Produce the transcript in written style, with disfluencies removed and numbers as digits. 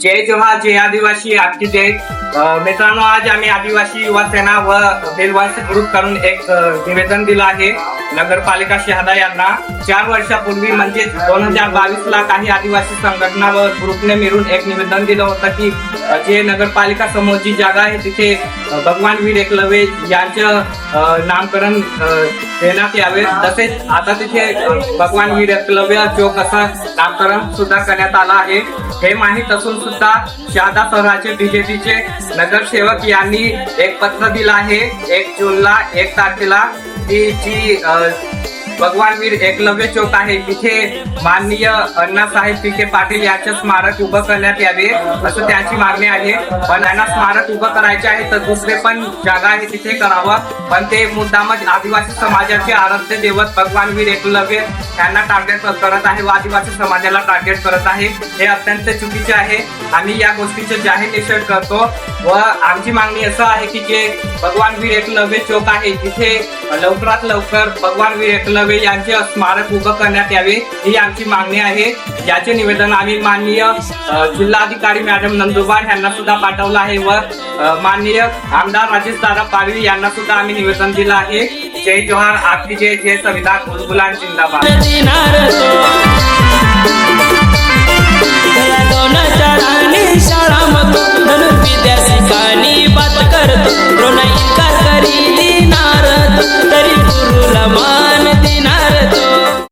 जय जोहार, जय आदिवासी, आपकी जय. मित्रांनो, आज आम्ही आदिवासी युवा सेना व बेलवासी ग्रुप करून एक निवेदन दिलं आहे नगरपालिका शहादा यांना. 4 वर्षापूर्वी म्हणजे 2022ला काही आदिवासी संघटना व ग्रुपने मिळून एक निवेदन दिलं होतं की जे नगरपालिका समोर जी जागा आहे तिथे भगवान वीर एकलव्य यांचं नामकरण देण्यात यावे. तसेच आता तिथे भगवान वीर एकलव्य चौक असं नामकरण सुद्धा करण्यात आलं आहे. हे माहीत असून सुद्धा शहादा शहराचे बीजेपीचे नगरसेवक यांनी एक पत्र दिलं आहे 1 जूनला 1 तारखेला की जी भगवान वीर एकलव्य चौक आहे तिथे माननीय अण्णासाहेब विखे पाटील यांचे स्मारक उभं करण्यात यावे असं त्यांची मागणी आहे. पण त्यांना स्मारक उभं करायचे आहे तर दुसरे पण जागा आहे तिथे करावं, पण ते मुद्दामच आदिवासी समाजाचे आराध्य दैवत भगवान वीर एकलव्य यांना टार्गेट करत आहे व आदिवासी समाजाला टार्गेट करत आहे. हे अत्यंत चुकीचे आहे. आम्ही या गोष्टीचे जाहीर निषेध करतो व आमची मागणी असं आहे की जे भगवान वीर एकलव्य चौक आहे तिथे लवकरात लवकर भगवान वीर एकलव्य यांचे स्मारक उभं करण्यात यावे ही आमची मागणी आहे. याचे निवेदन आम्ही माननीय जिल्हाधिकारी मॅडम नंदुरबार यांना सुद्धा पाठवलं आहे व माननीय आमदार राजेश दादा पाडवी यांना सुद्धा आम्ही निवेदन दिलं आहे. जय जोहार, आपकी जय, जय संविधान, बुलबुलान जिंदाबाद.